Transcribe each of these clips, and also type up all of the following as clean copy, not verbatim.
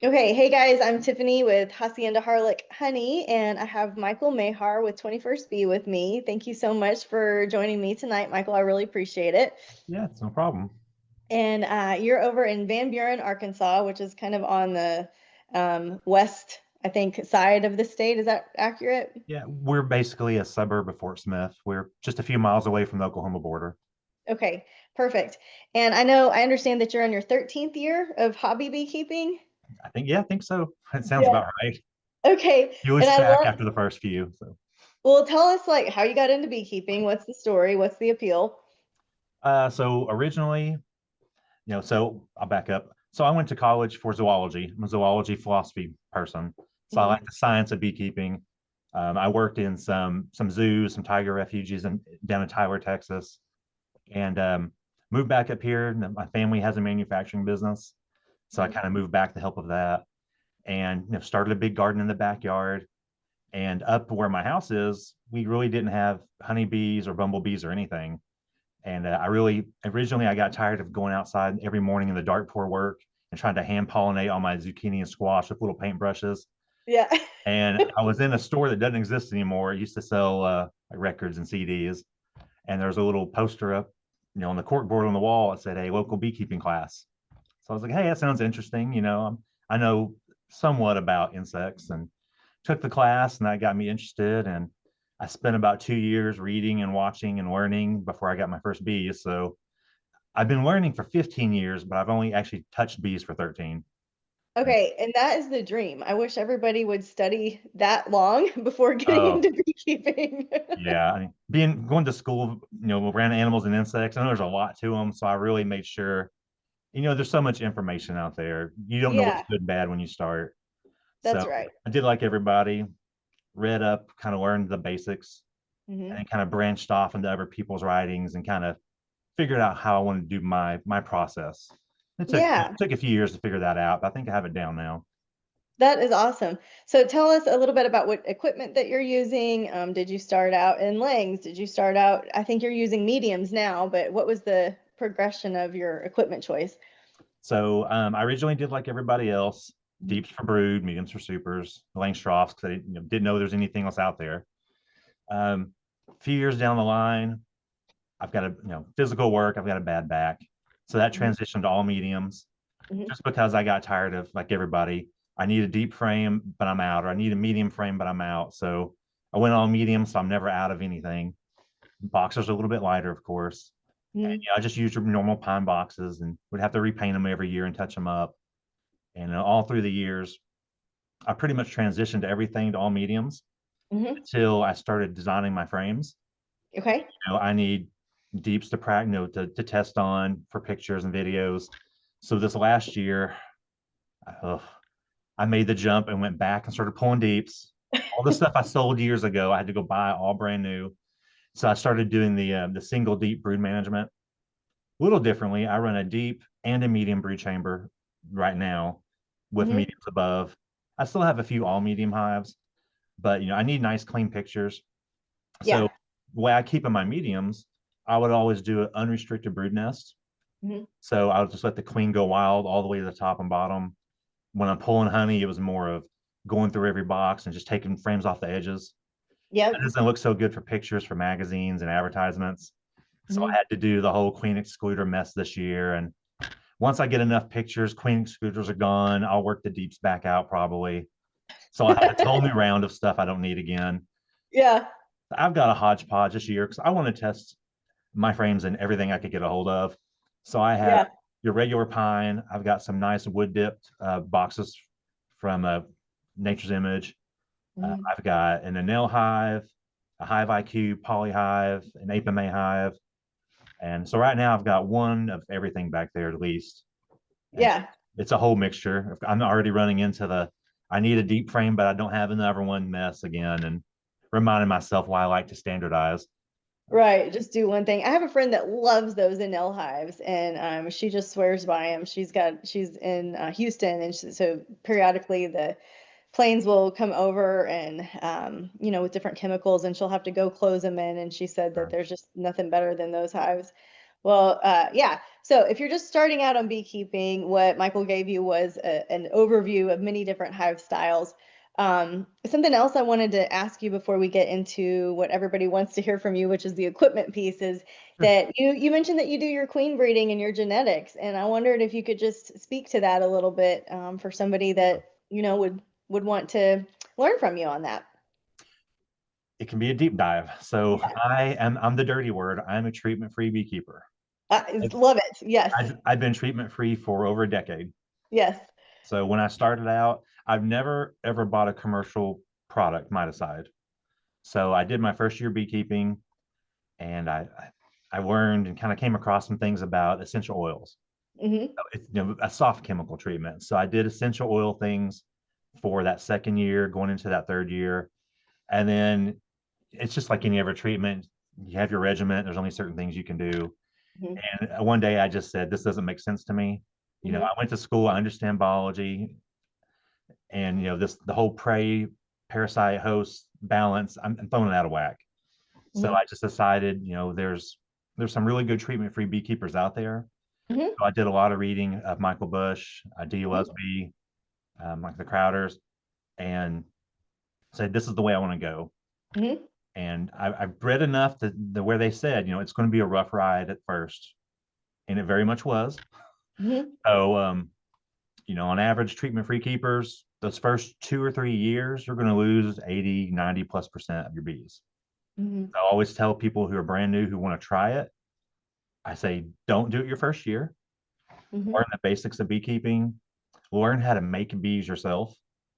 Okay, hey guys, I'm Tiffany with Hacienda Harlock Honey, and I have Michael Mahar with 21st Bee with me. Thank you so much for joining me tonight, Michael. I really appreciate it. Yeah, it's no problem. And you're over in Van Buren, Arkansas, which is kind of on the west, I think, side of the state. Is that accurate? Yeah, we're basically a suburb of Fort Smith. We're just a few miles away from the Oklahoma border. Okay, perfect. And I understand that you're on your 13th year of hobby beekeeping. I think so. It sounds Yeah. about right. Okay, You and lose I track love, after the first few. So, well, tell us like how you got into beekeeping. What's the story? What's the appeal? so originally, so I'll back up. So I went to college for zoology. I'm a zoology philosophy person. So I Mhm. like the science of beekeeping. I worked in some zoos, some tiger refuges, and down in Tyler, Texas, and moved back up here. And my family has a manufacturing business, so I Mhm. kind of moved back to help with that. And started a big garden in the backyard. And up where my house is, we really didn't have honeybees or bumblebees or anything. And I really originally I got tired of going outside every morning in the dark before work and trying to hand pollinate all my zucchini and squash with little paintbrushes. Yeah. And I was in a store that doesn't exist anymore. It used to sell like records and CDs. And there's a little poster up, on the cork board on the wall. It said, "A local beekeeping class." So I was like, "Hey, that sounds interesting." I know somewhat about insects, and took the class, and that got me interested. And I spent about 2 years reading and watching and learning before I got my first bees. So I've been learning for 15 years, but I've only actually touched bees for 13. And, Okay, and that is the dream. I wish everybody would study that long before getting oh, into beekeeping. yeah. I mean, being going to school, around animals and insects, I know there's a lot to them. So I really made sure, there's so much information out there. You don't know what's Yeah, good and bad when you start. that's So right. I did like everybody, read up, kind of learned the basics, and Hmm. then kind of branched off into other people's writings and kind of figured out how I wanted to do my process. Yeah, Took a few years to figure that out, but I think I have it down now. that is awesome. So tell us a little bit about what equipment that you're using. Did you start out in Langs? Did you start out, I think you're using mediums now, but what was the progression of your equipment choice? So I originally did like everybody else, Mhm. deeps for brood, mediums for supers, Langstroths because I didn't know there's anything else out there. A few years down the line, I've got a physical work. I've got a bad back, so that Mhm. transitioned to all mediums. Mhm. Just because I got tired of like everybody, I need a deep frame, but I'm out, or I need a medium frame, but I'm out. So I went all medium, so I'm never out of anything. Boxers are a little bit lighter, of course. And Mhm. I just used normal pine boxes and would have to repaint them every year and touch them up. And all through the years, I pretty much transitioned to everything to all mediums Mhm. until I started designing my frames. Okay. I need deeps to practice, to test on for pictures and videos. So this last year, uh, I made the jump and went back and started pulling deeps. All the stuff I sold years ago, I had to go buy all brand new. So I started doing the single deep brood management a little differently. I run a deep and a medium brood chamber right now with Mhm. mediums above. I still have a few all medium hives, but I need nice clean pictures. So Yeah. the way I keep in my mediums, I would always do an unrestricted brood nest. Mhm. So I would just let the queen go wild all the way to the top and bottom. When I'm pulling honey, it was more of going through every box and just taking frames off the edges. That Yep. doesn't look so good for pictures for magazines and advertisements. So I Mhm. had to do the whole queen excluder mess this year. And once I get enough pictures, queen excluders are gone. I'll work the deeps back out probably. So I'll have a whole new round of stuff I don't need again. Yeah. I've got a hodgepodge this year because I want to test my frames and everything I could get a hold of. So I have Yeah. your regular pine. I've got some nice wood dipped boxes from Nature's Image. Mhm. I've got an Enel hive, a Hive IQ poly hive, an Apame hive. And so right now I've got one of everything back there at least. And Yeah. it's a whole mixture. I'm already running into I need a deep frame, but I don't have another one mess again. And reminding myself why I like to standardize. Right, just do one thing. I have a friend that loves those Enel hives, and she just swears by them. She's in Houston, and so periodically the planes will come over and with different chemicals, and she'll have to go close them in. And she said that there's just nothing better than those hives. Well, yeah. So if you're just starting out on beekeeping, what Michael gave you was an overview of many different hive styles. Something else I wanted to ask you before we get into what everybody wants to hear from you, which is the equipment piece, is Sure. that you mentioned that you do your queen breeding and your genetics, and I wondered if you could just speak to that a little bit for somebody that would want to learn from you on that. It can be a deep dive. So Yeah, I'm the dirty word. I'm a treatment-free beekeeper. I I've, love it. Yes, I've been treatment-free for over a decade. yes. So when I started out, I've never ever bought a commercial product, miticide. So I did my first year beekeeping, and I learned and kind of came across some things about essential oils. Hmm. It's, a soft chemical treatment. So I did essential oil things for that second year, going into that third year, and then it's just like any other treatment. You have your regimen. There's only certain things you can do. Hmm. And one day I just said, this doesn't make sense to me. Hmm. I went to school. I understand biology, and the whole prey parasite host balance. I'm throwing it out of whack. So Hmm. I just decided, there's some really good treatment free beekeepers out there. Hmm. So I did a lot of reading of Michael Bush, D. Hmm. Lusby, like the Crowders, and said this is the way I want to go. Hmm. And I've read enough that where they said, it's going to be a rough ride at first, and it very much was. Hmm. So, on average, treatment free keepers, those first 2 or 3 years, you're going to lose 80, 90+% of your bees. Hmm. I always tell people who are brand new who want to try it, I say, don't do it your first year. Hmm. Learn the basics of beekeeping, learn how to make bees yourself,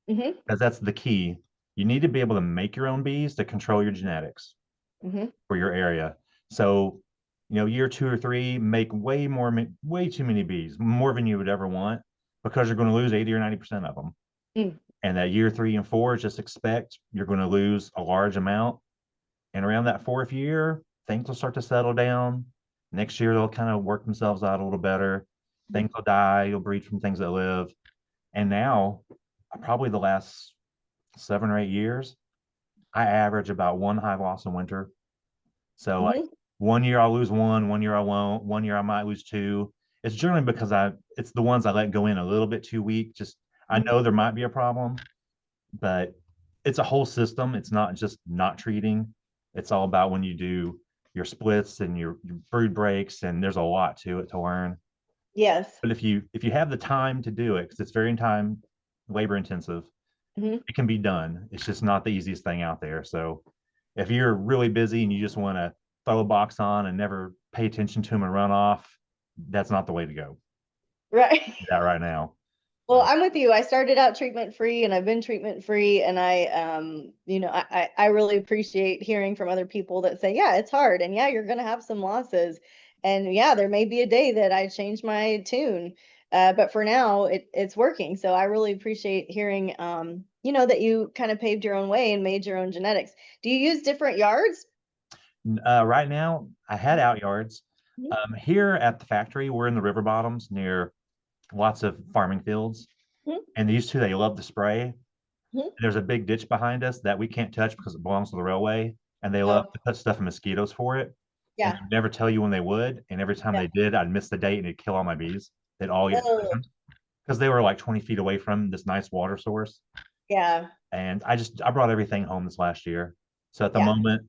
Hmm. because that's the key. You need to be able to make your own bees to control your genetics Hmm. for your area. So, year 2 or 3, make way too many bees, more than you would ever want, because you're going to lose 80 or 90% of them. Hmm. And that year 3 and 4, just expect you're going to lose a large amount. And around that fourth year, things will start to settle down. Next year, they'll kind of work themselves out a little better. Things will die. You'll breed from things that live. And now, probably the last 7 or 8 years, I average about one hive loss in winter. So, like, Hmm. one year I'll lose one year I won't, one year I might lose two. It's generally because it's the ones I let go in a little bit too weak. Just, I Hmm. know there might be a problem, but it's a whole system. It's not just not treating. It's all about when you do your splits and your brood breaks, and there's a lot to it to learn. Yes. But if you have the time to do it, because it's very time labor intensive, Hmm. it can be done. It's just not the easiest thing out there. So if you're really busy and you just want to throw a box on and never pay attention to them and run off, that's not the way to go. Right. Do that right now. Well, I'm with you. I started out treatment free and I've been treatment free and I really appreciate hearing from other people that say, yeah, it's hard and yeah, you're gonna have some losses. And yeah, there may be a day that I change my tune. But for now it's working. So I really appreciate hearing that you kind of paved your own way and made your own genetics. Do you use different yards? Right now, I had out yards. Mhm. Here at the factory, we're in the river bottoms near lots of farming fields. Mhm. And these two, they love to spray. Mhm. There's a big ditch behind us that we can't touch because it belongs to the railway. And they love Oh, to put stuff in mosquitoes for it. And yeah. they never tell you when they would. And every time Yeah. they did, I'd miss the date and it'd kill all my bees. They'd all get Oh, poisoned because they were like 20 feet away from this nice water source. yeah. And I brought everything home this last year. So at the Yeah. moment,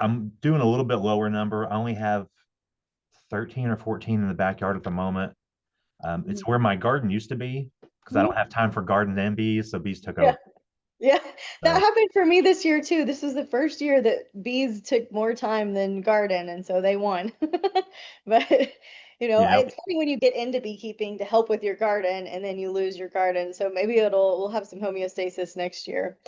I'm doing a little bit lower number. I only have 13 or 14 in the backyard at the moment. It's Mhm. where my garden used to be because I don't Mhm. have time for gardens and bees. So bees took over. Yeah. Yeah, that So happened for me this year too. This was the first year that bees took more time than garden, and so they won. But yeah, it's funny when you get into beekeeping to help with your garden, and then you lose your garden. So maybe we'll have some homeostasis next year.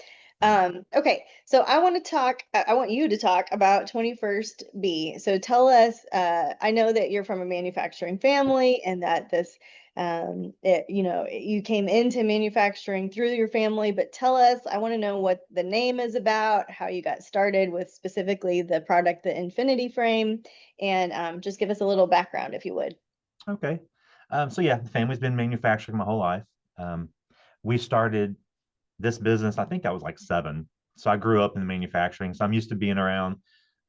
Okay, so I want to talk. I want you to talk about 21st Bee. So tell us. I know that you're from a manufacturing family, and that you came into manufacturing through your family. But tell us. I want to know what the name is about, how you got started with specifically the product, the Infinity Frame, and just give us a little background, if you would. okay. So yeah, the family's been manufacturing my whole life. Um, we started this business, I think I was like 7. So I grew up in the manufacturing. So I'm used to being around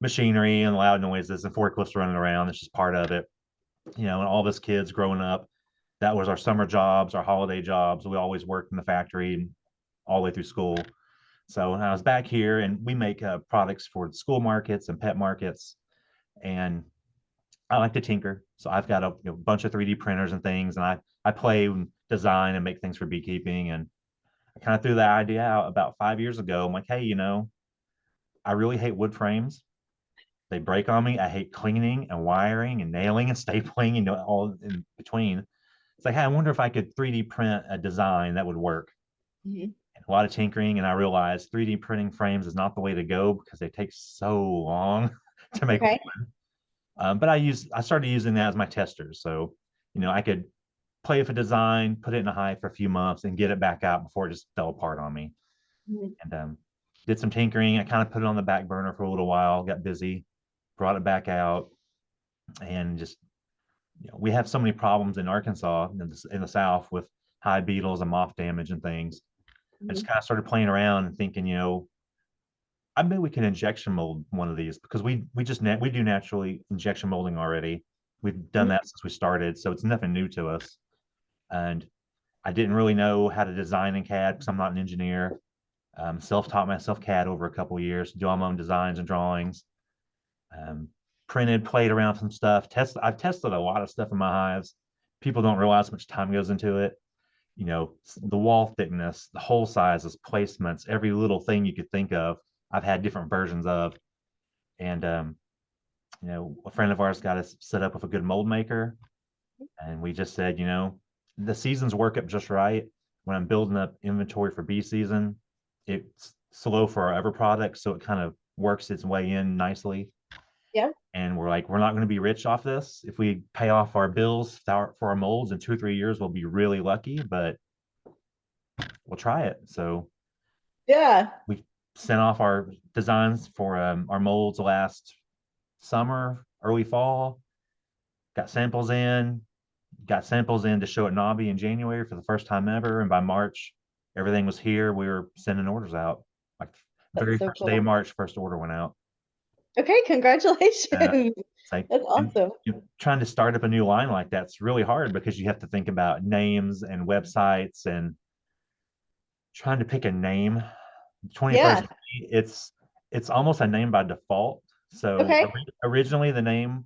machinery and loud noises and forklifts running around. It's just part of it. And all of us kids growing up, that was our summer jobs, our holiday jobs. We always worked in the factory all the way through school. So when I was back here, and we make products for school markets and pet markets, and I like to tinker. So I've got a bunch of 3D printers and things, and I play and design and make things for beekeeping. And I kind of threw that idea out about 5 years ago. I'm like, hey, I really hate wood frames. They break on me. I hate cleaning and wiring and nailing and stapling, all in between. It's like, hey, I wonder if I could 3D print a design that would work. Mhm. A lot of tinkering, and I realized 3D printing frames is not the way to go because they take so long to make. Okay. But I started using that as my testers, so I could play with a design, put it in a hive for a few months, and get it back out before it just fell apart on me. Mhm. And did some tinkering. I kind of put it on the back burner for a little while, got busy, brought it back out, and just we have so many problems in Arkansas in the South with high beetles and moth damage and things. I just Mhm. kind of started playing around and thinking, I bet we can injection mold one of these because we just we do naturally injection molding already. We've done Mhm. that since we started, so it's nothing new to us. And I didn't really know how to design in CAD because I'm not an engineer. Self-taught myself CAD over a couple of years, do all my own designs and drawings. Um, Printed, played around with some stuff. I've tested a lot of stuff in my hives. People don't realize how much time goes into it. The wall thickness, the hole sizes, placements, every little thing you could think of. I've had different versions of, and a friend of ours got us set up with a good mold maker, and we just said, the seasons work up just right. When I'm building up inventory for bee season, it's slow for our other products, so it kind of works its way in nicely. Yeah. And we're like, we're not going to be rich off this. If we pay off our bills for our molds in 2 or 3 years, we'll be really lucky, but we'll try it. So Yeah. we sent off our designs for our molds last summer, early fall, got samples in, to show at Nobby in January for the first time ever. And by March, everything was here. We were sending orders out. Like That's very so first day of cool. March, first order went out. Okay, Uh, congratulations. it's like That's awesome. trying to start up a new line like that's really hard because you have to think about names and websites and trying to pick a name. 21st, Yeah. it's almost a name by default. So Okay. originally the name,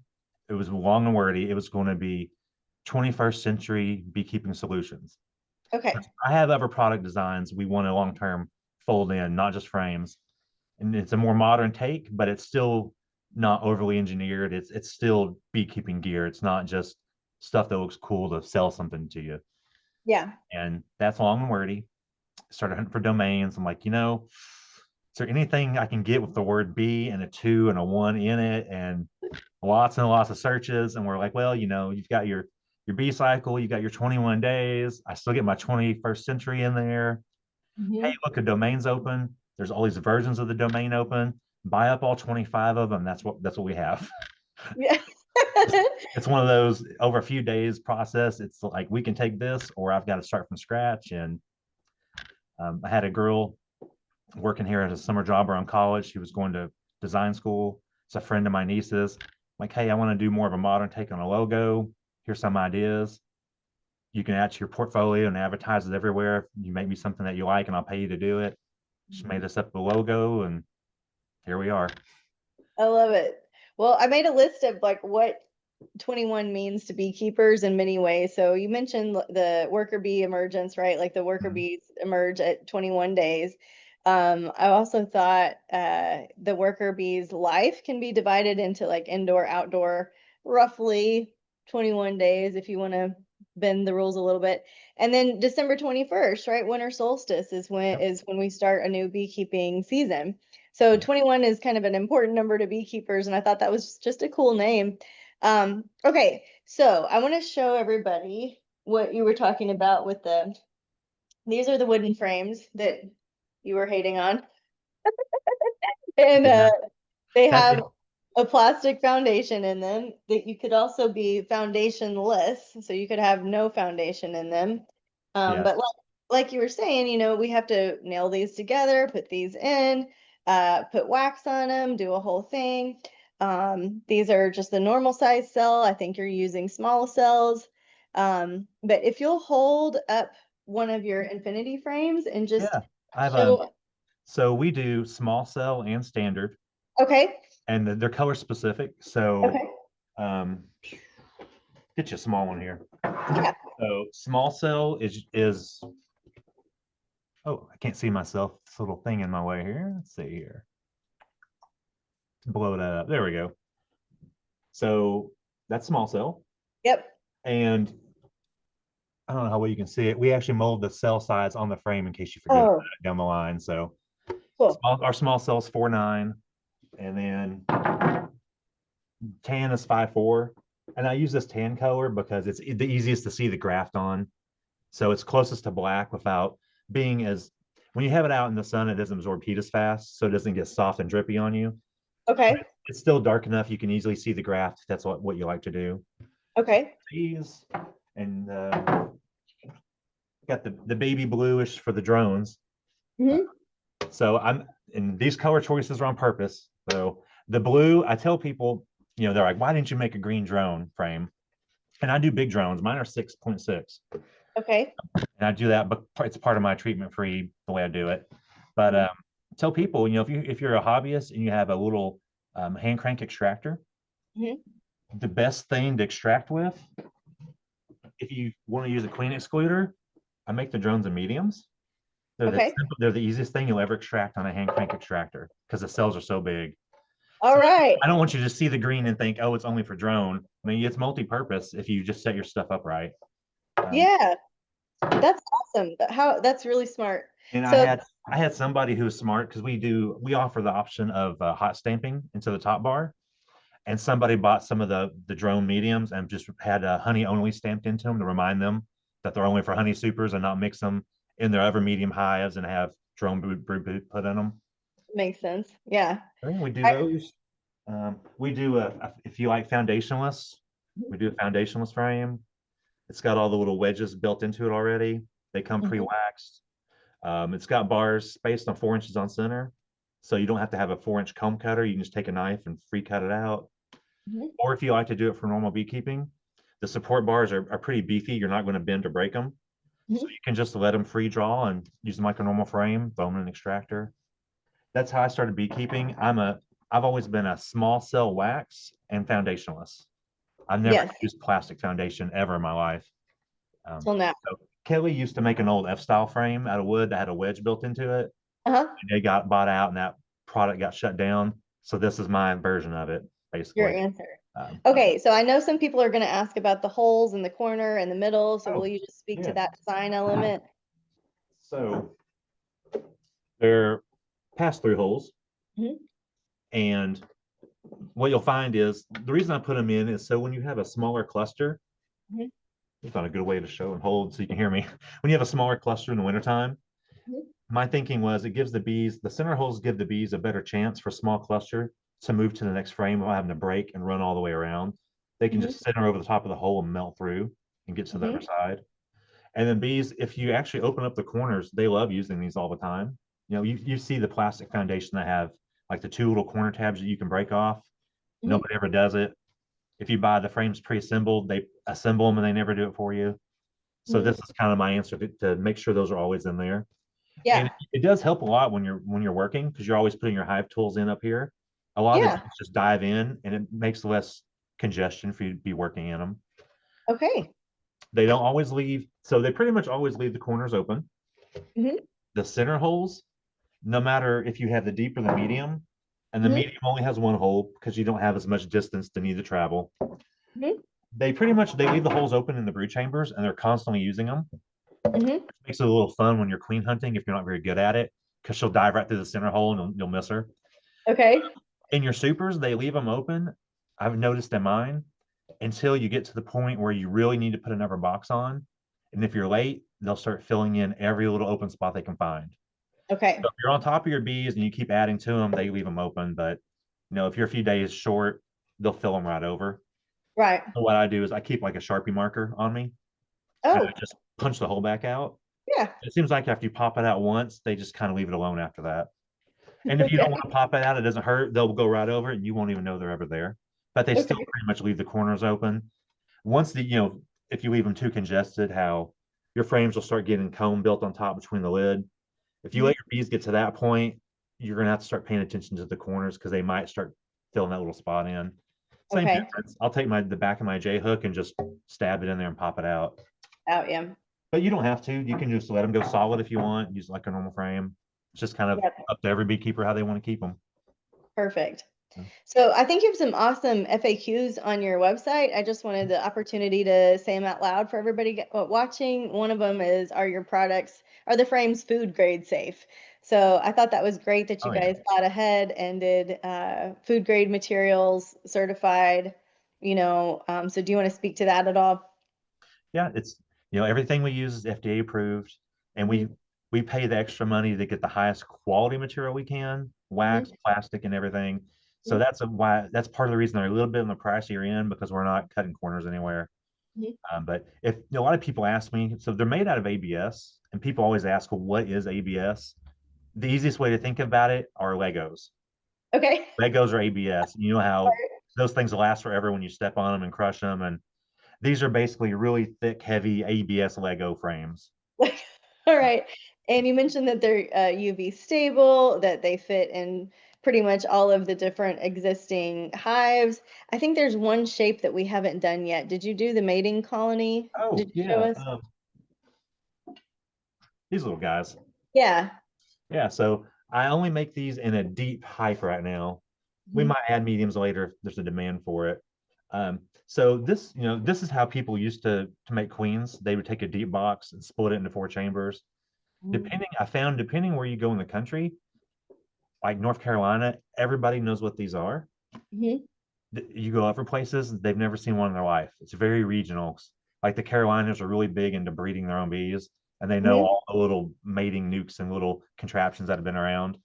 it was long and wordy. It was going to be 21st Century Beekeeping Solutions. Okay. I have other product designs we want to long term fold in, not just frames. And it's a more modern take, but it's still not overly engineered. It's still beekeeping gear. It's not just stuff that looks cool to sell something to you. Yeah. And that's long and wordy. Started hunting for domains. I'm like, is there anything I can get with the word bee and a two and a one in it? And lots of searches. And we're like, well, you've got your bee cycle, you got your 21 days. I still get my 21st century in there. Hey, Mhm. look, a domain's open. There's all these versions of the domain open. Buy up all 25 of them. That's what we have. Yeah. It's one of those over a few days process. It's like we can take this, or I've got to start from scratch. And I had a girl working here as a summer job around college. She was going to design school. It's a friend of my niece's. Like, hey, I want to do more of a modern take on a logo. Here's some ideas. You can add to your portfolio and advertise it everywhere. You make me something that you like, and I'll pay you to do it. Just made us up the logo, and here we are. I love it. Well, I made a list of like what 21 means to beekeepers in many ways. So you mentioned the worker bee emergence, right? Like the worker Mhm. bees emerge at 21 days. I also thought the worker bee's life can be divided into like indoor, outdoor, roughly 21 days if you want to bend the rules a little bit. And then December 21st, right? Winter solstice Yep. is when we start a new beekeeping season. So 21 is kind of an important number to beekeepers, and I thought that was just a cool name. Okay, so I want to show everybody what you were talking about with these are the wooden frames that you were hating on. And Yeah. they That have a plastic foundation in them that you could also be foundationless, so you could have no foundation in them. yeah. But like you were saying, we have to nail these together, put these in, put wax on them, do a whole thing. These are just the normal size cell. I think you're using small cells. But if you'll hold up one of your infinity frames and just Yeah. I've show, so we do small cell and standard, okay, and they're color specific. So okay, um get you a small one here. yeah, So small cell is oh, I can't see myself. This little thing in my way here. Let's see here. Blow that up. There we go. So that's small cell. yep, And I don't know how well you can see it. We actually mold the cell size on the frame in case you forget oh, down the line. So cool, our small cell is 4.9, and then tan is 5.4. And I use this tan color because it's the easiest to see the graft on. So it's closest to black without being as, when you have it out in the sun, it doesn't absorb heat as fast. So it doesn't get soft and drippy on you. okay, It's still dark enough. You can easily see the graft. If that's what you like to do. okay, These, and got the baby bluish for the drones. hmm, So and these color choices are on purpose. So the blue, I tell people, they're like, why didn't you make a green drone frame? And I do big drones. Mine are 6.6. okay, And I do that, but it's part of my treatment free the way I do it. But tell people, if you're a hobbyist and you have a little hand crank extractor, hmm, the best thing to extract with, if you want to use a queen excluder, I make the drones in mediums. okay, They're the easiest thing you'll ever extract on a hand crank extractor because the cells are so big. all So right, I don't want you to see the green and think, oh, it's only for drone. I mean, it's multi-purpose if you just set your stuff up right. Um, yeah, that's awesome. That's really smart. and I So, had I had somebody who was smart because we offer the option of hot stamping into the top bar, and somebody bought some of the drone mediums and just had honey only stamped into them to remind them that they're only for honey supers and not mix them in their other medium hives and have drone brood put in them. makes sense. Yeah. Yeah, we do I, those. We do if you like foundationless, we do a foundationless frame. It's got all the little wedges built into it already. They come mhm, pre-waxed. It's got bars spaced on 4 inches on center. So you don't have to have a 4 inch comb cutter. You can just take a knife and free cut it out. mhm, Or if you like to do it for normal beekeeping, the support bars are pretty beefy. You're not going to bend or break them. So mhm. you can just let them free draw and use them like a normal frame, throw them in an extractor. That's how I started beekeeping. I've always been a small cell wax and foundationless. I've never Yes, used plastic foundation ever in my life. Um, till now. so Kelly used to make an old F-style frame out of wood that had a wedge built into it. Uh-huh. And they got bought out, and that product got shut down. So this is my version of it, Your basically. answer. Um, Okay, so I know some people are going to ask about the holes in the corner and the middle. So will oh, you just speak to yeah. that design element? So they're pass-through holes, Mhm, and what you'll find is the reason I put them in is so when you have a smaller cluster, mhm, it's not a good way to show and hold so you can hear me. When you have a smaller cluster in the wintertime, mhm, my thinking was it gives the center holes give the bees a better chance for a small cluster to move to the next frame without having to break and run all the way around. They can mhm, just center over the top of the hole and melt through and get to the other mhm, side. And then bees, if you actually open up the corners, they love using these all the time. You see the plastic foundation that have like the two little corner tabs that you can break off. mhm, Nobody ever does it. If you buy the frames pre-assembled, they assemble them and they never do it for you. So mhm. this is kind of my answer to make sure those are always in there. And Yeah, it does help a lot when you're working because you're always putting your hive tools in up here. A lot of the yeah. bees just dive in and it makes less congestion for you to be working in them. Okay. They don't always leave, so they pretty much always leave the corners open. Mhm, The center holes, no matter if you have the deep or the medium, and the mhm, medium only has one hole because you don't have as much distance to need to travel. mhm, They leave the holes open in the brood chambers and they're constantly using them. mhm. Makes it a little fun when you're queen hunting if you're not very good at it because she'll dive right through the center hole and you'll miss her. Okay. In your supers, they leave them open. I've noticed in mine until you get to the point where you really need to put another box on. And if you're late, they'll start filling in every little open spot they can find. So Okay. if you're on top of your bees and you keep adding to them, they leave them open. But if you're a few days short, they'll fill them right over. Right. So what I do is I keep like a Sharpie marker on me and I Oh, just punch the hole back out. yeah. It seems like after you pop it out once, they just kind of leave it alone after that. And if you don't want Okay. to pop it out, it doesn't hurt. They'll go right over it and you won't even know they're ever there. But they still Okay. pretty much leave the corners open. Once if you leave them too congested, how your frames will start getting comb built on top between the lid. If you Mhm. let your bees get to that point, you're gonna have to start paying attention to the corners because they might start filling that little spot in. Same Okay. difference. I'll take the back of my J hook and just stab it in there and pop it out. Out, yeah. But you don't have to. You can just let them go solid if you want. Use like a normal frame. It's just kind of Yeah. up to every beekeeper how they want to keep them. Perfect. So I think you have some awesome FAQs on your website. I just wanted the opportunity to say them out loud for everybody watching. One of them is, are the frames food grade safe? So I thought that was great that you Oh yeah. guys thought ahead and did food grade materials certified, so do you want to speak to that at all? Yeah, it's everything we use is FDA approved, and Hmm. we pay the extra money to get the highest quality material we can, wax, Hmm. plastic, and everything. So that's part of the reason they're a little bit on the pricier end because we're not cutting corners anywhere. Hmm. But if a lot of people ask me, so they're made out of ABS, and people always ask, well, what is ABS? The easiest way to think about it are Legos. Okay. Legos are ABS. You know how those things last forever when you step on them and crush them, and these are basically really thick, heavy ABS Lego frames. Like, all right. And you mentioned that they're UV stable, that they fit in pretty much all of the different existing hives. I think there's one shape that we haven't done yet. Did you do the mating colony? Oh Did you show yeah, us? these little guys. Yeah. Yeah, so I only make these in a deep height right now. We Hmm. might add mediums later if there's a demand for it. So this is how people used to make queens. They would take a deep box and split it into four chambers. Depending where you go in the country, like North Carolina, everybody knows what these are. Hmm. You go other places, they've never seen one in their life. It's very regional. Like the Carolinas are really big into breeding their own bees, and they know Hmm. all the little mating nukes and little contraptions that have been around.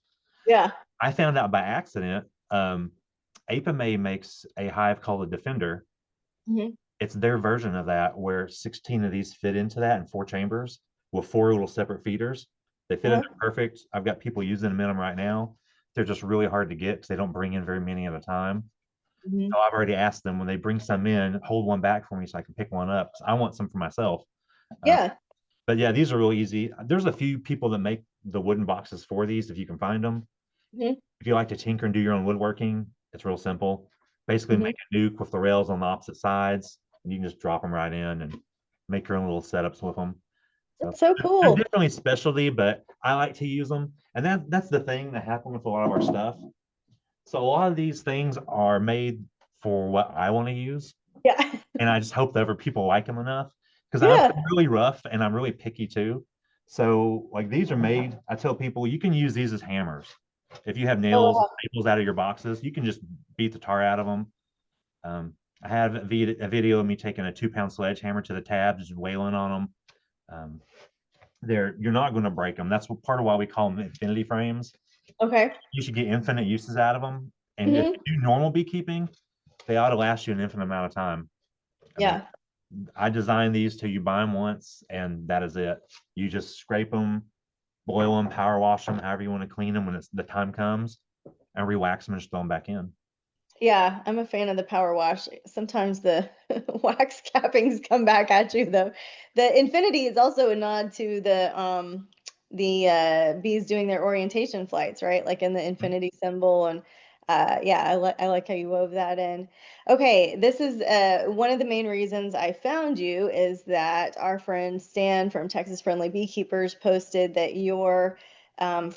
Yeah. I found out by accident. Apamay makes a hive called the Defender. Hmm. It's their version of that, where 16 of these fit into that in four chambers with four little separate feeders. They fit in Uh-huh. there perfect. I've got people using them in them right now. They're just really hard to get because they don't bring in very many at a time. Hmm. So I've already asked them when they bring some in, hold one back for me so I can pick one up. I want some for myself. Uh, Yeah. but yeah, these are really easy. There's a few people that make the wooden boxes for these if you can find them. Hmm. If you like to tinker and do your own woodworking, it's real simple. Basically, Hmm. make a nuke with the rails on the opposite sides, and you can just drop them right in and make your own little setups with them. So That's so they're cool. definitely specialty, but I like to use them. And that's the thing that happened with a lot of our stuff. So a lot of these things are made for what I want to use, Yeah. and I just hope that other people like them enough because I'm Yeah. really rough and I'm really picky too. So like these are made. I tell people you can use these as hammers. If you have Oh, nails, wow. staples out of your boxes, you can just beat the tar out of them. Um, I have a video of me taking a 2 pound sledgehammer to the tabs and wailing on them. Um, you're not going to break them. That's part of why we call them infinity frames. Okay. You should get infinite uses out of them. And if Hmm. you do normal beekeeping, they ought to last you an infinite amount of time. I mean, Yeah. I designed these till you buy them once, and that is it. You just scrape them, boil them, power wash them, however you want to clean them when the time comes, and re-wax them and just throw them back in. Yeah, I'm a fan of the power wash. Sometimes the wax cappings come back at you though. The infinity is also a nod to the bees doing their orientation flights, right? Like in the infinity symbol and yeah, I like how you wove that in. Okay, this is one of the main reasons I found you is that our friend Stan from Texas Friendly Beekeepers posted that your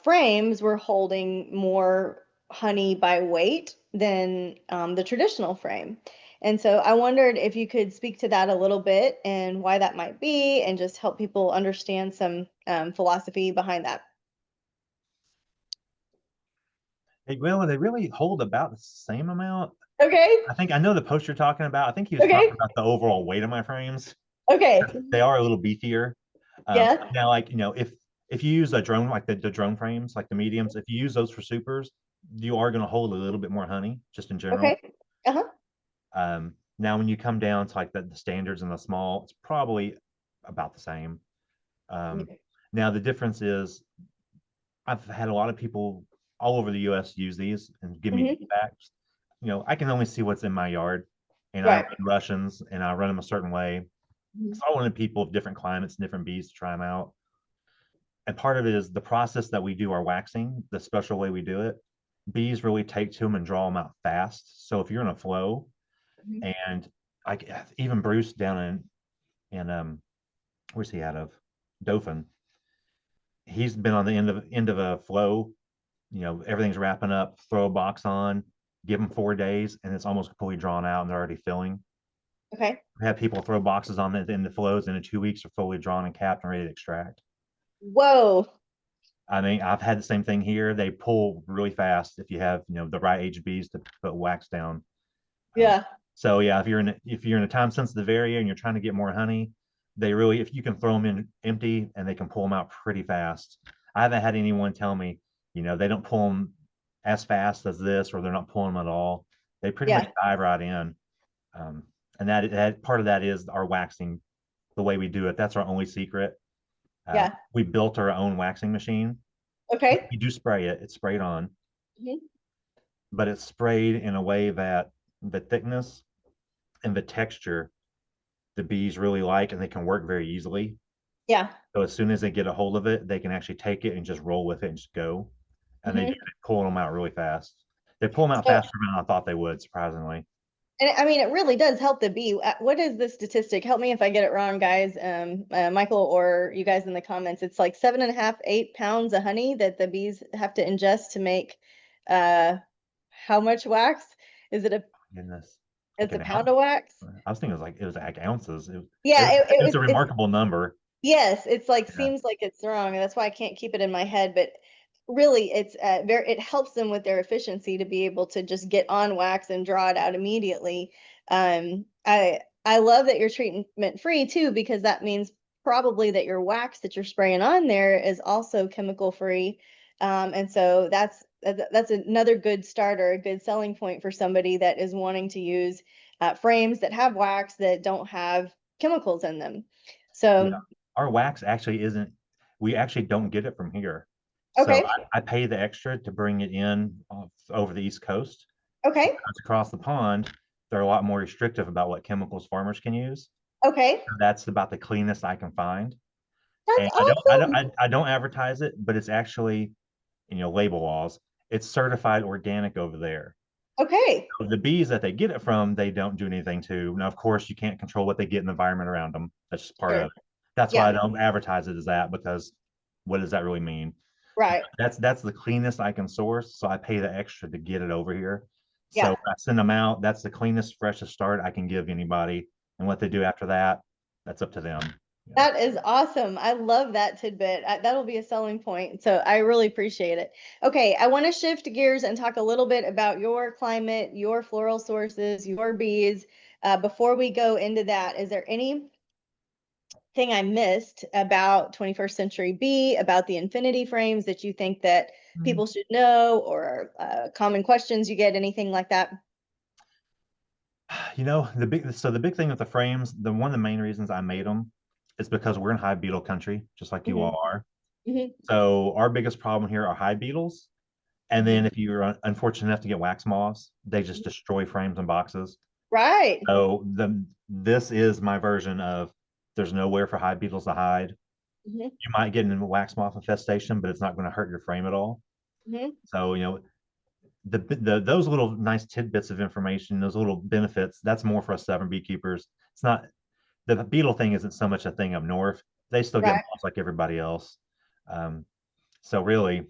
frames were holding more honey by weight than the traditional frame. And so I wondered if you could speak to that a little bit and why that might be, and just help people understand some philosophy behind that. They really hold about the same amount. Okay. I think I know the post you're talking about. I think he was talking Okay. about the overall weight of my frames. Okay. They are a little beefier. Yeah. Now, like if you use a drone like the drone frames, like the mediums, if you use those for supers, you are going to hold a little bit more honey, just in general. Okay. Uh-huh. Now, when you come down to like the standards and the small, it's probably about the same. Um, Okay. Now, the difference is I've had a lot of people. all over the US use these and give me Hmm. feedbacks. I can only see what's in my yard, and I run Right. Russians and I run them a certain way. Mhm. So I wanted people of different climates and different bees to try them out. And part of it is the process that we do our waxing, the special way we do it. Bees really take to them and draw them out fast. So if you're in a flow, Mhm. and I even Bruce down in where's he out of? Dauphin. He's been on the end of a flow. Everything's wrapping up. Throw a box on, give them 4 days, and it's almost completely drawn out, and they're already filling. Okay. We have people throw boxes on at the end of flows, and in 2 weeks are fully drawn and capped and ready to extract. Whoa. I mean, I've had the same thing here. They pull really fast if you have, the right age bees to put wax down. Um, Yeah. so yeah, if you're in a time sensitive area and you're trying to get more honey, they really, if you can throw them in empty and they can pull them out pretty fast. I haven't had anyone tell me, they don't pull them as fast as this, or they're not pulling them at all. They pretty much Yeah. dive right in. Um, and that part of that is our waxing, the way we do it. That's our only secret. Yeah. We built our own waxing machine. Okay. You do spray it; it's sprayed on, Mhm. but it's sprayed in a way that the thickness and the texture the bees really like, and they can work very easily. Yeah. So as soon as they get a hold of it, they can actually take it and just roll with it and just go. And they do Hmm. pull them out really fast. They pull them out So, faster than I thought they would, surprisingly. and I mean, it really does help the bee. What is the statistic? Help me if I get it wrong, guys. Michael, or you guys in the comments. It's like 7.5, 8 pounds of honey that the bees have to ingest to make uh how much wax? Is it a Goodness, like it's a an pound ounce. of wax? I was thinking it was like ounces. Yeah, It's a it's remarkable number. yes, it's like Yeah, seems like it's wrong, and that's why I can't keep it in my head. But really, it's very it helps them with their efficiency to be able to just get on wax and draw it out immediately. I love that you're treatment free too, because that means probably that your wax that you're spraying on there is also chemical free. And so that's another good starter, a good selling point for somebody that is wanting to use frames that have wax that don't have chemicals in them. yeah. So, Our wax actually isn't. We actually don't get it from here. So okay, I pay the extra to bring it in over the East Coast. okay, Because across the pond, they're a lot more restrictive about what chemicals farmers can use. okay. That's about the cleanest I can find. That's And awesome. I don't advertise it, but it's actually, label laws. It's certified organic over there. Okay, The bees that they get it from, they don't do anything to. Now, of course, you can't control what they get in the environment around them. That's just part of sure. it. That's why Yeah, I don't advertise it as that, because what does that really mean? right. That's the cleanest I can source, so I pay the extra to get it over here. So Yeah. I send them out. That's the cleanest, freshest start I can give anybody, and what they do after that, that's up to them. Yeah. That is awesome. I love that tidbit. That'll be a selling point. So I really appreciate it. Okay, I want to shift gears and talk a little bit about your climate, your floral sources, your bees. Before we go into that, is there anything I missed about 21st Century Bee, about the infinity frames that you think that people should know, or common questions you get, anything like that? The big thing with the frames, one of the main reasons I made them is because we're in high beetle country, just like you Hmm. all are. Hmm. So our biggest problem here are high beetles. And then if you're unfortunate enough to get wax moths, they just destroy frames and boxes. Right. So this is my version of there's nowhere for high beetles to hide. Hmm. You might get in a wax moth infestation, but it's not going to hurt your frame at all. Hmm. So, those little nice tidbits of information, those little benefits, that's more for us southern beekeepers. It's not the beetle thing isn't so much a thing up north. They still get Right. moths like everybody else. Um, so really,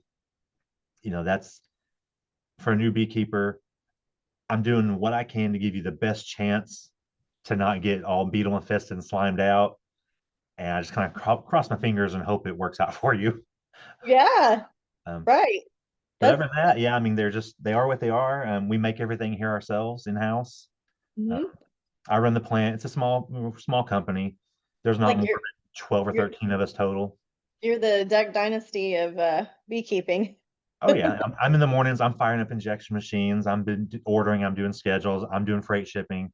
that's for a new beekeeper. I'm doing what I can to give you the best chance to not get all beetle infested and slimed out. And I just kind of cross my fingers and hope it works out for you. Yeah. Um, Right. but That's other than that, yeah, I mean, they are what they are. We make everything here ourselves in house. Uh, mhm. I run the plant. It's a small company. There's not Like more than 12 or you're 13 of us total. you're the Duck Dynasty of beekeeping. Oh yeah, I'm in the mornings. I'm firing up injection machines. I'm been ordering. I'm doing schedules. I'm doing freight shipping.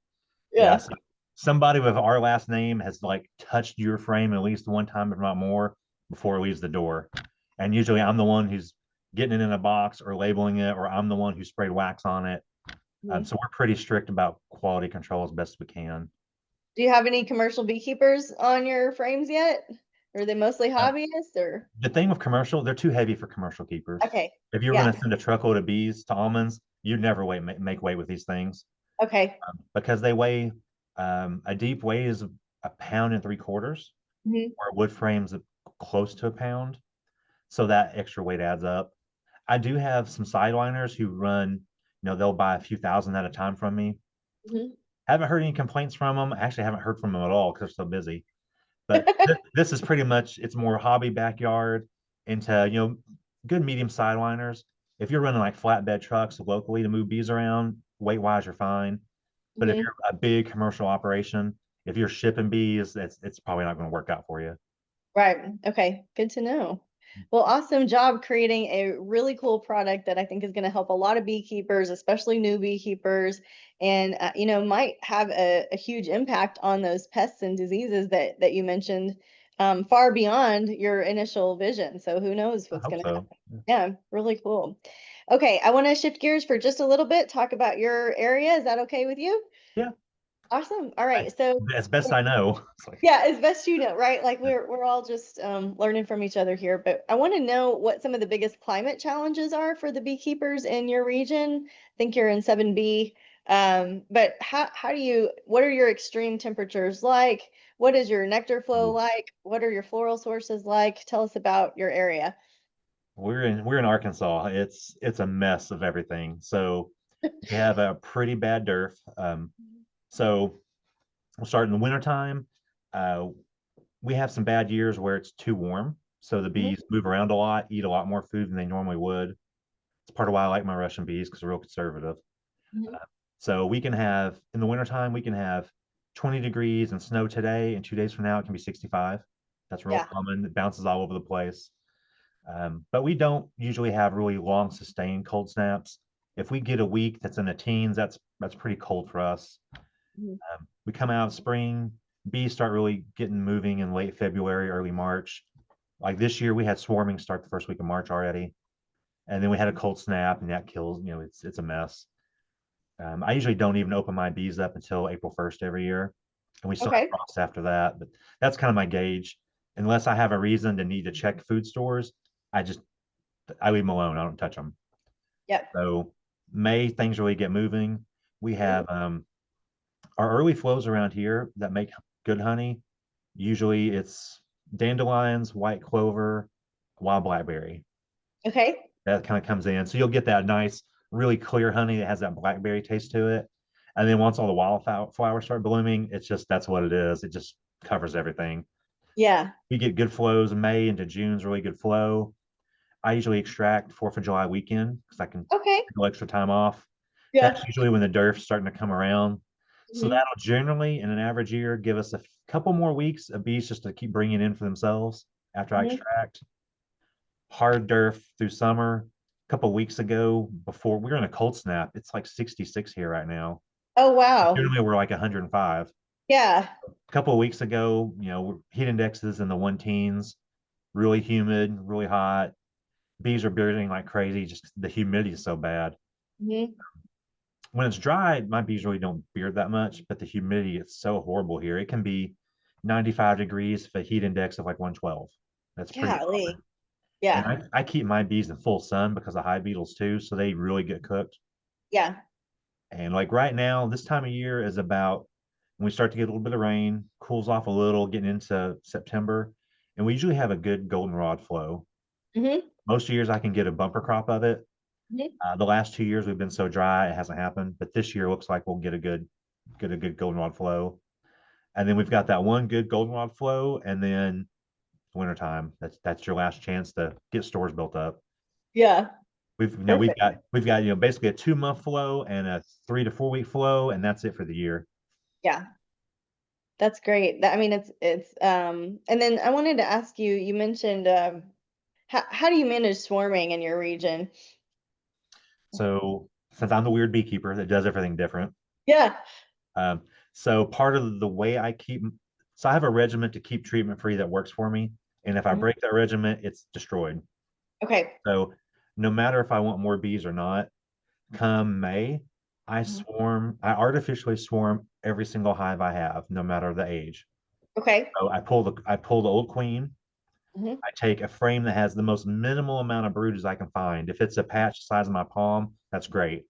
Yeah, Yeah. so somebody with our last name has like touched your frame at least one time, if not more, before it leaves the door. And usually I'm the one who's getting it in a box or labeling it, or I'm the one who sprayed wax on it. Mhm. So we're pretty strict about quality control as best we can. Do you have any commercial beekeepers on your frames yet? Or are they mostly Uh, hobbyists or? the thing with commercial, they're too heavy for commercial keepers. Okay. If you were going Yeah. to send a truckload of bees to almonds, you'd never make weight with these things, Okay. because they weigh, a deep weighs a pound and 3/4, Mhm. or wood frames close to a pound. So that extra weight adds up. I do have some sideliners who run, they'll buy a few thousand at a time from me. Mhm. Haven't heard any complaints from them. Actually, haven't heard from them at all because they're so busy. But this is pretty much, it's more hobby backyard into, good medium sideliners. If you're running like flatbed trucks locally to move bees around, weight wise, you're fine. But if Mhm. you're a big commercial operation, if you're shipping bees, it's probably not going to work out for you. Right. Okay. Good to know. Well, awesome job creating a really cool product that I think is going to help a lot of beekeepers, especially new beekeepers, and might have a huge impact on those pests and diseases that you mentioned, far beyond your initial vision. So who knows I what's hope going to so. happen? Yeah, really cool. Okay, I want to shift gears for just a little bit, talk about your area. Is that okay with you? Yeah, Awesome. All I, right. So as best I know. It's like, yeah, as best you know, right? Like we're all just learning from each other here. But I want to know what some of the biggest climate challenges are for the beekeepers in your region. I think you're in 7B. But how do you, what are your extreme temperatures like? What is your nectar flow ooh, like? What are your floral sources like? Tell us about your area. we're in Arkansas. It's a mess of everything. So we have a pretty bad dearth. So we'll start in the wintertime. Uh, we have some bad years where it's too warm. So the Mhm. bees move around a lot, eat a lot more food than they normally would. It's part of why I like my Russian bees because they're real conservative. Mhm. So we can have, in the wintertime, we can have 20 degrees and snow today, and 2 days from now, it can be 65. That's real Yeah. common. It bounces all over the place. But we don't usually have really long sustained cold snaps. If we get a week that's in the teens, that's pretty cold for us. Mhm. We come out of spring, bees start really getting moving in late February, early March. Like this year, we had swarming start the first week of March already, and then we had a cold snap, and that kills. It's a mess. I usually don't even open my bees up until April 1st every year, and we still have Okay. frost after that. But that's kind of my gauge. Unless I have a reason to need to check food stores, I just I leave them alone. I don't touch them. Yep. So May things really get moving. We Mhm. have our early flows around here that make good honey. Usually it's dandelions, white clover, wild blackberry. Okay. That kind of comes in. So you'll get that nice, really clear honey that has that blackberry taste to it. And then once all the wildflowers start blooming, it's just that's what it is. It just covers everything. Yeah. We get good flows. May into June's really good flow. I usually extract 4th of July weekend because I can Okay. take a little extra time off. Yeah. That's usually when the dearth's starting to come around. So Mhm. that'll generally, in an average year, give us a couple more weeks of bees just to keep bringing in for themselves after I Mhm. extract. Hard dearth through summer. A couple weeks ago, before we were in a cold snap, it's like 66 here right now. Oh, wow. Generally, we're like 105. Yeah. A couple of weeks ago, heat indexes in the one teens, really humid, really hot. Bees are building like crazy. Just the humidity is so bad. Mhm. When it's dry, my bees really don't beard that much, but the humidity is so horrible here. It can be 95 degrees for a heat index of like 112. That's pretty common. Golly. And Yeah. I keep my bees in full sun because of hive beetles too, so they really get cooked. Yeah. And like right now, this time of year is about when we start to get a little bit of rain, cools off a little, getting into September, and we usually have a good goldenrod flow. Mhm. Most years I can get a bumper crop of it. Mhm. The last 2 years we've been so dry it hasn't happened, but this year looks like we'll get a good goldenrod flow. And then we've got that one good goldenrod flow, and then wintertime. That's your last chance to get stores built up. Yeah. We've you know we've Perfect. got we've got basically a 2 month flow and a 3 to 4 week flow, and that's it for the year. Yeah. That's great. I mean, it's and then I wanted to ask you, you mentioned how do you manage swarming in your region? So since I'm the weird beekeeper that does everything different, Yeah. um, so part of the way so I have a regimen to keep treatment free that works for me, and if I Mhm. break that regimen, it's destroyed. Okay. So no matter if I want more bees or not, come May, Mhm. I artificially swarm every single hive I have, no matter the age. Okay. So I pull the old queen. Hmm. I take a frame that has the most minimal amount of brood as I can find. If it's a patch the size of my palm, that's great.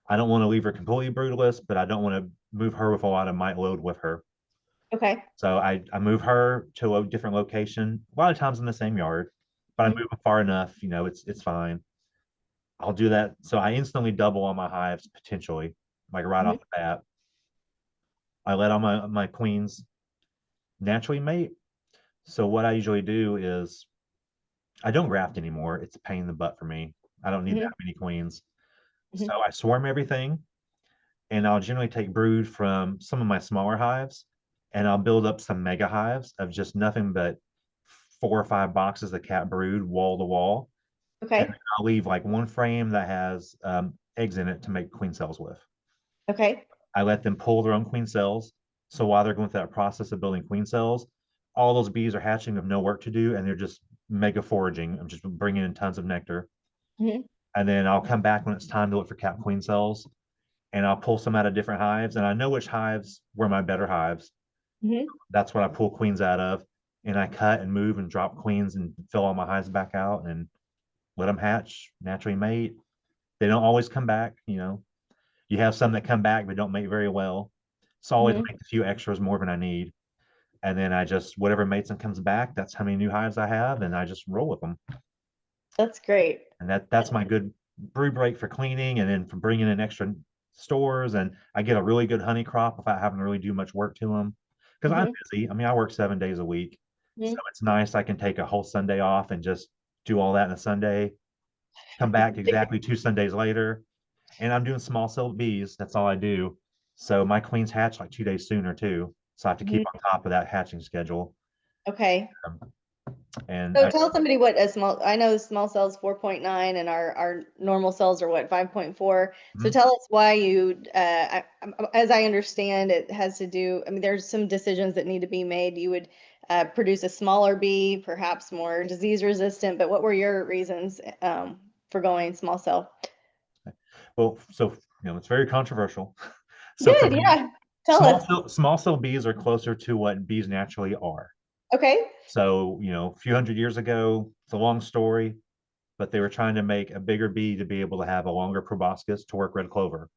I don't want to leave her completely broodless, but I don't want to move her with a lot of mite load with her. Okay. So I move her to a different location, a lot of times in the same yard, but I Hmm. move them far enough, it's fine. I'll do that. So I instantly double on my hives potentially, like right Hmm. off the bat. I let all my queens naturally mate. So what I usually do is I don't graft anymore. It's a pain in the butt for me. I don't need that Hmm. many queens. So Hmm. I swarm everything, and I'll generally take brood from some of my smaller hives, and I'll build up some mega hives of just nothing but 4 or 5 boxes of cat brood wall to wall. And Okay. I'll leave like one frame that has eggs in it to make queen cells with. Okay. I let them pull their own queen cells. So while they're going through that process of building queen cells, all those bees are hatching of no work to do, and they're just mega foraging. I'm just bringing in tons of nectar. Hmm. And then I'll come back when it's time to look for cap queen cells, and I'll pull some out of different hives. And I know which hives were my better hives. Hmm. That's what I pull queens out of. And I cut and move and drop queens and fill all my hives back out and let them hatch, naturally mate. They don't always come back. You have some that come back but don't mate very well. So I always Hmm. make a few extras more than I need. And then I just, whatever mates and comes back, that's how many new hives I have. And I just roll with them. That's great. And that's my good brood break for cleaning and then for bringing in extra stores. And I get a really good honey crop without having to really do much work to them because I'm Hmm. busy. I mean, I work 7 days a week. So Hmm. it's nice. I can take a whole Sunday off and just do all that in a Sunday, come back exactly 2 Sundays later. And I'm doing small cell bees. That's all I do. So my queens hatch like 2 days sooner too. So I have to keep Hmm. on top of that hatching schedule. Okay. Um, and So tell somebody what a small, I know small cells 4.9 and our normal cells are what, 5.4. So mhm. tell us why you, as I understand, it has to do, I mean, there's some decisions that need to be made. You would produce a smaller bee, perhaps more disease resistant, but what were your reasons for going small cell? Well, so it's very controversial. So for Good, me, yeah. Tell us. small cell bees are closer to what bees naturally are. Okay. So, a few hundred years ago, it's a long story, but they were trying to make a bigger bee to be able to have a longer proboscis to work red clover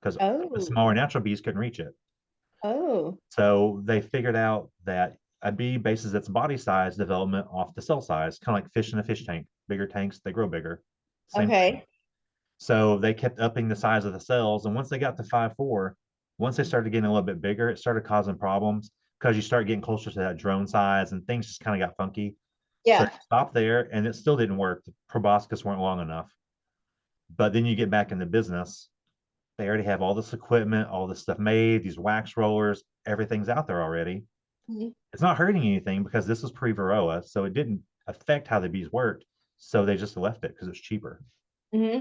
because the Oh, smaller natural bees couldn't reach it. oh, So they figured out that a bee bases its body size development off the cell size, kind of like fish in a fish tank. Bigger tanks, they grow bigger. Same thing. okay. So they kept upping the size of the cells. And once they got to 5'4", once they started getting a little bit bigger, it started causing problems because you start getting closer to that drone size and things just kind of got funky. So Yeah. they stopped there and it still didn't work. The proboscis weren't long enough. But then you get back in the business. They already have all this equipment, all this stuff made, these wax rollers, everything's out there already. Hmm. It's not hurting anything because this was pre-Varroa, so it didn't affect how the bees worked. So they just left it because it's cheaper. Hmm.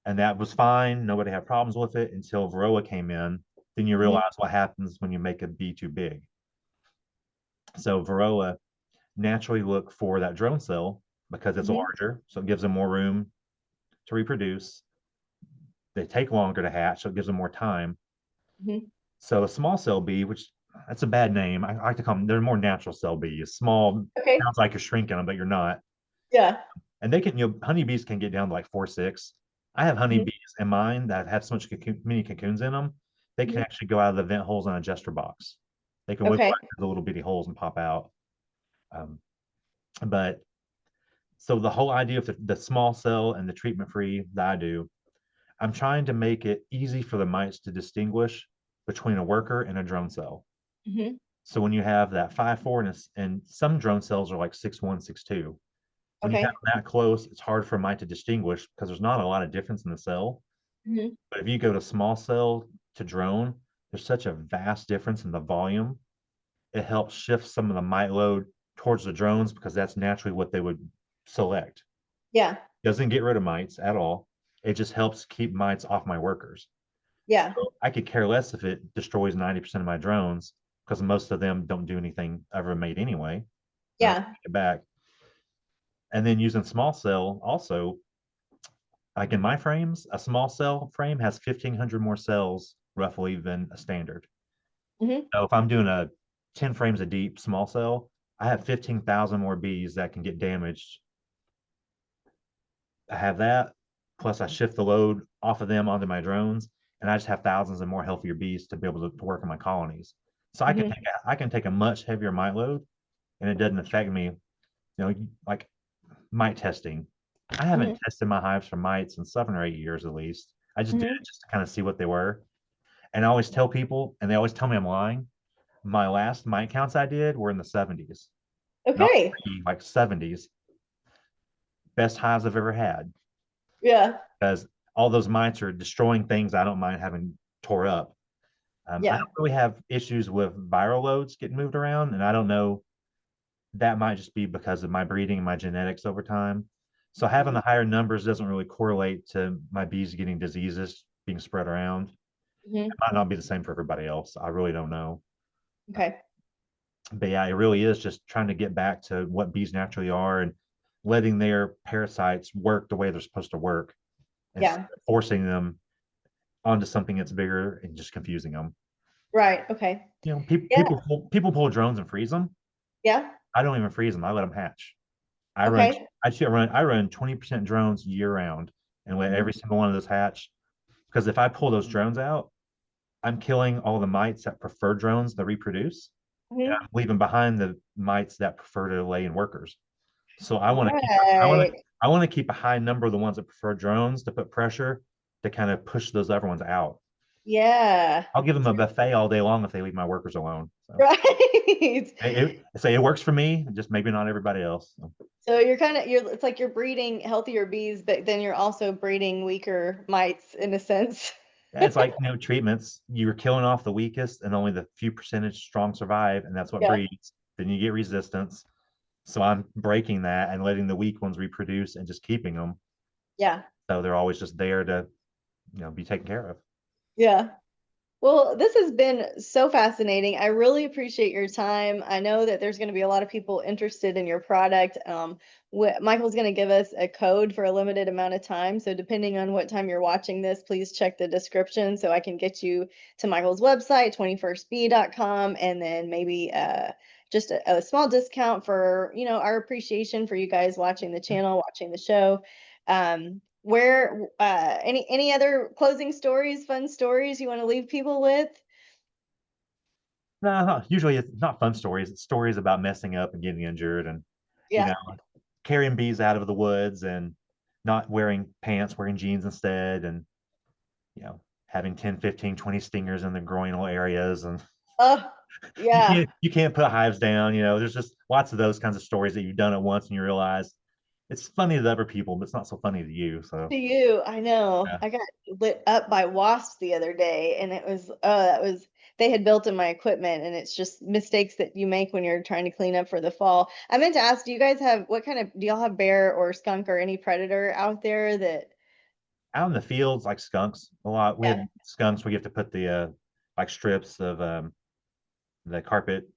And that was fine. Nobody had problems with it until Varroa came in. Then you Hmm. realize what happens when you make a bee too big. So Varroa naturally look for that drone cell because it's Hmm. larger, so it gives them more room to reproduce. They take longer to hatch, so it gives them more time. Hmm. So a small cell bee, which that's a bad name. I like to call them, they're more natural cell bees. Small Okay. sounds like you're shrinking them, but you're not. Yeah. And they can, honeybees can get down to like 4, 6. I have Hmm. honeybees in mine that have so much many cocoons in them, they can Hmm. actually go out of the vent holes on a jester box. They can wiggle Okay. out through the little bitty holes and pop out. Um, but so the whole idea of the small cell and the treatment free that I do, I'm trying to make it easy for the mites to distinguish between a worker and a drone cell. Hmm. So when you have that 5'4" and some drone cells are like 6'1", 6'2", when you have Okay. that close, it's hard for a mite to distinguish because there's not a lot of difference in the cell. Hmm. But if you go to small cell to drone, there's such a vast difference in the volume. It helps shift some of the mite load towards the drones because that's naturally what they would select. Yeah. Doesn't get rid of mites at all. It just helps keep mites off my workers. Yeah. So I could care less if it destroys 90% of my drones because most of them don't do anything ever made anyway. And I Yeah. take it back. And then using small cell also, Like in my frames, a small cell frame has 1,500 more cells roughly than a standard. Hmm. So if I'm doing a 10 frames a deep small cell, I have 15,000 more bees that can get damaged. I have that, plus I shift the load off of them onto my drones, and I just have thousands of more healthier bees to be able to work in my colonies. So Hmm. I can take a much heavier mite load, and it doesn't affect me. Like mite testing. I Hmm. haven't tested my hives for mites in 7 or 8 years at least. I just did Hmm. it just to kind of see what they were. And I always tell people, and they always tell me I'm lying. My last mite counts I did were in the 70s, not Okay. like 70s. Best hives I've ever had Yeah. because all those mites are destroying things I don't mind having tore up. I Yeah. don't really have issues with viral loads getting moved around, and I don't know, that might just be because of my breeding and my genetics over time. So having the higher numbers doesn't really correlate to my bees getting diseases being spread around. Hmm. It might not be the same for everybody else. I really don't know. Okay. But yeah, it really is just trying to get back to what bees naturally are and letting their parasites work the way they're supposed to work instead Yeah. of forcing them onto something that's bigger and just confusing them. Right. Okay. Yeah. People pull drones and freeze them. Yeah. I don't even freeze them. I let them hatch. I run Okay. I run 20% drones year round and let Hmm. every single one of those hatch. Because if I pull those drones out, I'm killing all the mites that prefer drones that reproduce, and Hmm. I'm leaving behind the mites that prefer to lay in workers. So Right. I want to keep a high number of the ones that prefer drones to put pressure to kind of push those other ones out. Yeah. I'll give them a buffet all day long if they leave my workers alone. So Right. it works for me, just maybe not everybody else. So, So you're it's like you're breeding healthier bees, but then you're also breeding weaker mites in a sense. yeah, it's like treatments. You're killing off the weakest, and only the few percentage strong survive, and that's what Yeah. breeds. Then you get resistance. So I'm breaking that and letting the weak ones reproduce and just keeping them. Yeah. So they're always just there to be taken care of. Yeah. Well, this has been so fascinating. I really appreciate your time. I know that there's going to be a lot of people interested in your product. Michael's going to give us a code for a limited amount of time. So, depending on what time you're watching this, please check the description so I can get you to Michael's website, 21stbee.com, and then maybe just a small discount for, our appreciation for you guys watching the channel, watching the show. Where any other closing stories, fun stories you want to leave people with? No, usually it's not fun stories. It's stories about messing up and getting injured and, you know, Yeah. carrying bees out of the woods and not wearing pants, wearing jeans instead, and, having 10, 15, 20 stingers in the groinal areas. And Oh, yeah. you can't put hives down. There's just lots of those kinds of stories that you've done it once and you realize it's funny to other people, but it's not so funny to you. So, To you, I know. yeah. I got lit up by wasps the other day, and it was, oh, that was, they had built in my equipment, and it's just mistakes that you make when you're trying to clean up for the fall. I meant to ask, do you guys have, do y'all have bear or skunk or any predator out there that, Out in the fields, like skunks, a lot. We have yeah. skunks. We have to put the like strips of the carpet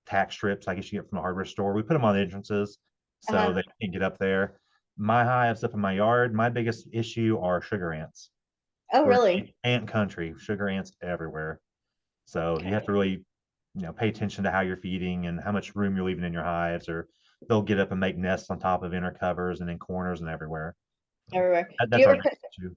tack strips, I guess you get from the hardware store. We put them on the entrances so Uh-huh. they can't get up there. My hives up in my yard, my biggest issue are sugar ants. Oh, We're really? ant country, sugar ants everywhere. So you have to Okay. really, pay attention to how you're feeding and how much room you're leaving in your hives, or they'll get up and make nests on top of inner covers and in corners and everywhere. So Everywhere. Do that's our biggest issue.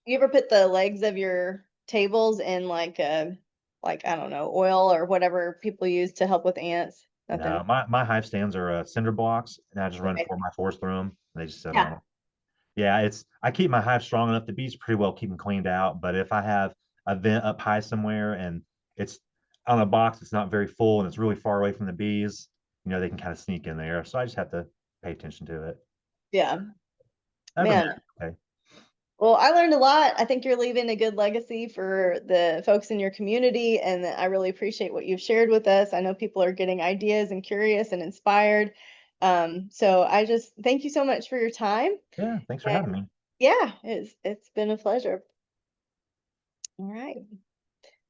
you ever put the legs of your tables in like I don't know, oil or whatever people use to help with ants? No, Nothing. my hive stands are cinder blocks, and I just run Okay. 4x4s through them. And they just sit on Yeah. them. Yeah, I keep my hive strong enough. The bees pretty well keep them cleaned out. But if I have a vent up high somewhere and it's on a box, it's not very full and it's really far away from the bees, they can kind of sneak in there. So I just have to pay attention to it. Yeah. Other than Man. that, okay. Well, I learned a lot. I think you're leaving a good legacy for the folks in your community, and I really appreciate what you've shared with us. I know people are getting ideas and curious and inspired. So I just thank you so much for your time. Yeah, thanks for having And me. yeah, it's been a pleasure. All right.